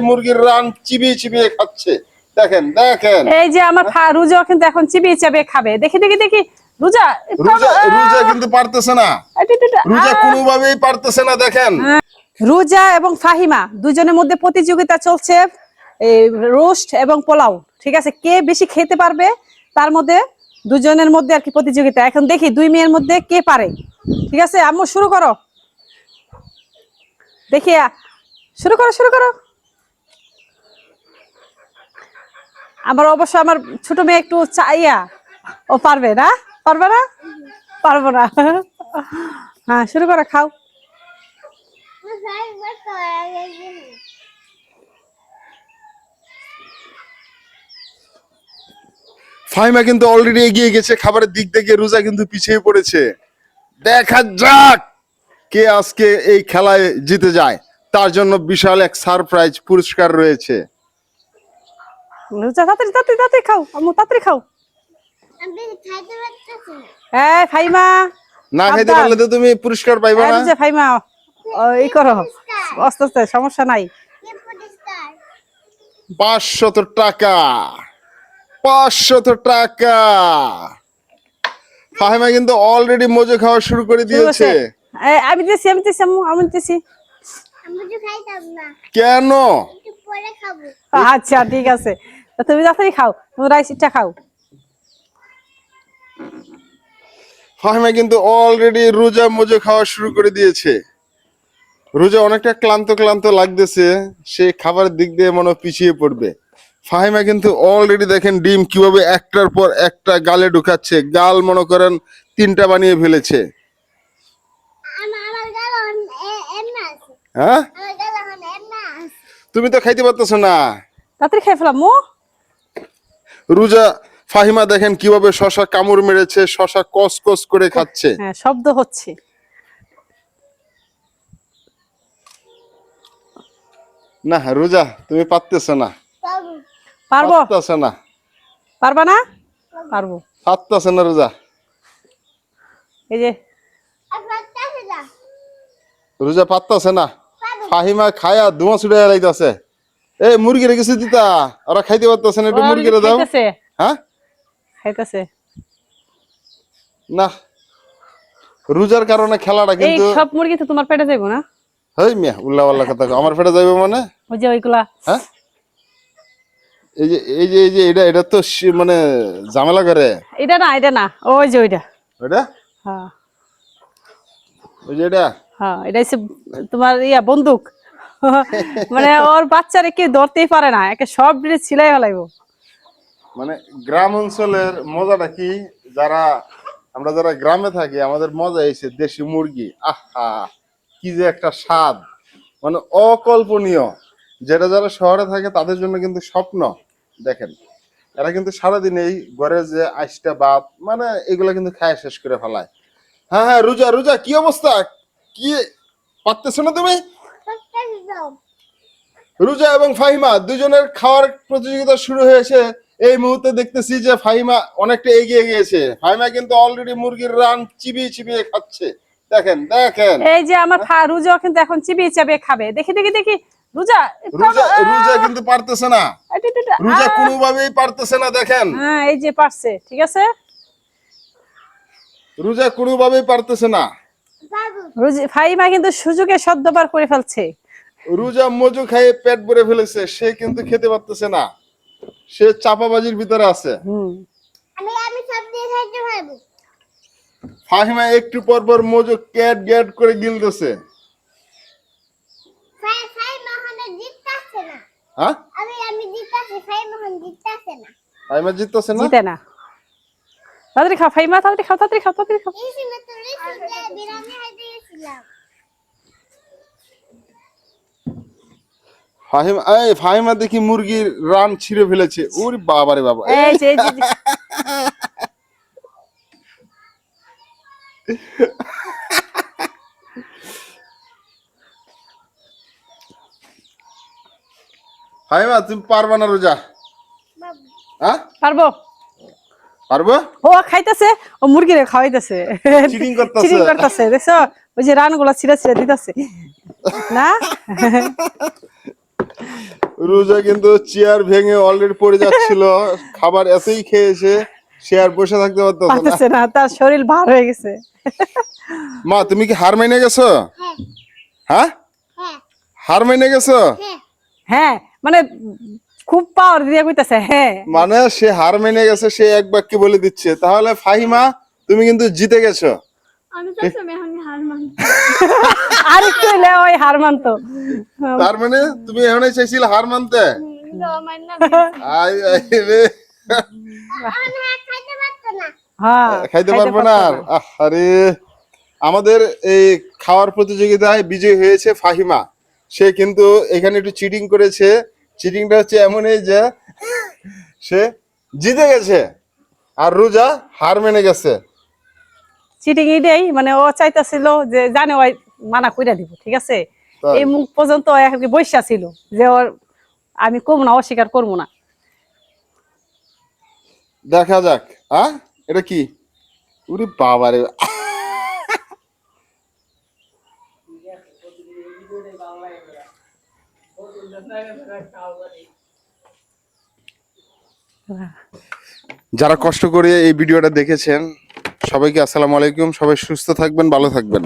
মুরগির রান চিবিয়ে চিবিয়ে খাচ্ছে। দেখেন দেখেন, এই যে আমার রুজা কিন্তু এখন চিবিয়ে চাবিয়ে খাবে। দেখি দেখি দেখি রুজা রুজা কিন্তু পারতেছে না, রুজা কোনোভাবেই পারতেছে না। দেখেন রুজা এবং ফাহিমা দুজনের মধ্যে প্রতিযোগিতা চলছে, রোস্ট এবং পোলাও। ঠিক আছে, কে বেশি খেতে পারবে তার মধ্যে দুজনের মধ্যে আর কি প্রতিযোগিতা। এখন দেখি দুই মেয়ের মধ্যে কে পারে। ঠিক আছে আম্মু শুরু করো, দেখি শুরু করো শুরু করো। আমার অবশ্য আমার ছোট মেয়ে একটু চাইয়া, ও পারবে না, পারবে না, পারবো না। হ্যাঁ শুরু করো, খাও। ফাহিমা কিন্তু অলরেডি এগিয়ে গেছে খাবারের দিক থেকে, রুজা কিন্তু পিছিয়ে পড়েছে। দেখা যাক কে আজকে এই খেলায় জিতে যায়। তার জন্য বিশাল এক সারপ্রাইজ পুরস্কার রয়েছে। রুজা তাড়াতাড়ি তাড়াতাড়ি তাড়াতাড়ি খাও আম্মু, তাড়াতাড়ি খাও। এই ফাহিমা, না খাইতে পারলে তো তুমি পুরস্কার পাইবে না। রুজা ফাহিমা এই করো আস্তে আস্তে, সমস্যা নাই। 500 টাকা, 500 টাকা। ফাহিমা কিন্তু অলরেডি মজা খাওয়া শুরু করে দিয়েছে। আমি দিছি আমি দিছি আম্মু, আমি দিছি। কেন? আচ্ছা ঠিক আছে, তুমি তাড়াতাড়ি খাও, তুমি রাইসটা খাও। ফাহিমা কিন্তু অলরেডি রোজা মজা খাওয়া শুরু করে দিয়েছে। রোজা অনেকটা ক্লান্ত ক্লান্ত লাগতেছে, সে খাবারের দিক দিয়ে মনে পিছিয়ে পড়বে। ফাহিমা কিন্তু অলরেডি দেখেন ডিম কিভাবে একটার পর একটা গালে ঢুকাচ্ছে, গাল মনে করেন 3টা বানিয়ে ফেলেছে। হ্যাঁ তুমি তো খাইতে পারতেছ না, তাড়াতাড়ি খেয়ে ফেলাম মো। রোজা ফাহিমা দেখেন কিভাবে শশা কামড় মেরেছে, শশা কস কস করে খাচ্ছে। হ্যাঁ শব্দ হচ্ছে। না রোজা তুমি পারতেছ না, পারবো, পারতেছ না, পারবা না, পারবো, পারতেছ না রোজা। এই যে রোজা পারতেছ না। ফাহিমা খায়া ধোঁয়া ছুড়ে লাইতাছে। এই মুরগিরে কিছু দিতা, ওরা খাইতে পারতেছে না, একটু মুরগিরে দাও। হ্যাঁ খাইতেছে না, রোজার কারণে খেলাটা এই কিন্তু সব মুরগি তো তোমার পেটে যাইবো না। হেই মিয়া উল্লা পাল্লা কথা, আমার পেটে যাইবে মানে? ওই যে ওইগুলা, হ্যাঁ এই যে এই যে এই যে এটা তো মানে ঝামেলা করে। এটা না এটা না, ওই যে ওইটা, ওইটা হ্যাঁ ওই যে এটা, হ্যাঁ এটা হচ্ছে তোমার বন্দুক। মানে ওর বাচ্চারে কি ধরতেই পারে না, একে সব ছিলাই ফেলাইবো। মানে গ্রাম অঞ্চলের মজাটা কি, আমরা যারা গ্রামে থাকি আমাদের মজা এসে দেশি মুরগি, আহা কি যে একটা স্বাদ, মানে অকল্পনীয়। যেটা যারা শহরে থাকে তাদের জন্য কিন্তু স্বপ্ন। দেখেন এরা কিন্তু সারাদিন এই ঘরে যে আইসটা ভাত মানে এগুলা কিন্তু খায় শেষ করে ফেলায়। হ্যাঁ হ্যাঁ রোজা রোজা কি অবস্থা, কি পারতেছো না তুমি? রোজা এবং ফাহিমা দুজনের খাওয়ার প্রতিযোগিতা শুরু হয়েছে। এই মুহূর্তে দেখতেছি যে ফাহিমা অনেকটা এগিয়ে গিয়েছে। ফাহিমা কিন্তু অলরেডি মুরগির রান চিবিয়ে চিবিয়ে খাচ্ছে। দেখেন দেখেন, এই যে আমার রুজা কিন্তু এখন চিবিয়ে চাবিয়ে খাবে। দেখি দেখি দেখি রুজা রোজা কিন্তু পারতেছে না, রোজা কোনোভাবেই পারতেছে না। দেখেন হ্যাঁ এই যে পারছে, ঠিক আছে, রোজা কোনোভাবেই পারতেছে না। ফাহিমা কিন্তু সুযোগে সদ্যবার করে ফেলছে। রোজা মজু খাইয়ে পেট ভরে ফেলেছে, সে কিন্তু খেতে পারতেছে না, সে চাপাবাজির ভিতরে আছে। ফাহিমা একটু পর পর মজু ক্যাট গ্যাট করে গিলতেছে। হ্যাঁ ফাহিমা জিততেছে না, জিতে না। তাড়াতাড়ি খাও ফাহিমা, তাড়াতাড়ি খাও তাড়াতাড়ি খাও তাড়াতাড়ি খাও। ফাহিমা দেখি মুরগির রান ছিঁড়ে ফেলেছে। ওরে বাবা রে বাবা, এই যে ফাহিমা তুমি পারবা না রোজা? হ্যাঁ পারবো, পারবো। ও খাইতেছে, ও মুরগিরে খাওয়াইতেছে, চিটিং করতেছে। দেখছো ওই যে রানগুলা ছিঁড়ে ছিঁড়ে দিতেছে না। রোজা কিন্তু চেয়ার ভেঙে অলরেডি পড়ে যাচ্ছিল, খাবার এতই খেয়েছে সে আর বসে থাকতে পারতো না। পারতেছে না, তার শরীর ভার হয়ে গেছে। মা তুমি কি হার মেনে গেছো? হ্যাঁ, হার মেনে গেছো? হ্যাঁ মানে খুব পাওয়ার দিয়ে কইতাছে হ্যাঁ। মানে সে হার মেনে গেছে, সে এক বাক্যে বলে দিচ্ছে। তাহলে ফাহিমা তুমি কিন্তু জিতে গেছো। আমি তো তুমি এখন হার মানতে। আরেকটু হইলে ওই হার মানতো। তার মানে তুমি এখনই চাইছিলে হার মানতে? মাইন না আই আই রে, খাইতে পারতো না। হ্যাঁ খাইতে পারবো না আর। আরে আমাদের এই খাওয়ার প্রতিযোগিতায় বিজয়ী হয়েছে ফাহিমা। সে কিন্তু এখানে একটু চিটিং করেছে। চিটিংটা হচ্ছে এমনই যে সে জিতে গেছে আর রোজা হার মেনে গেছে। চিটিং এটাই, মানে ও চাইতাছিল যে জানে ওই মানা কইরা দিব, ঠিক আছে। তাই? এই মুখ পর্যন্ত ও এখন বইসা ছিল যে ওর আমি করবো না, অস্বীকার করবো না। দেখা যাক। এটা কি? উরে বাবারে, যারা কষ্ট করে এই ভিডিওটা দেখেছেন সবাইকে আসসালামু আলাইকুম। সবাই সুস্থ থাকবেন, ভালো থাকবেন।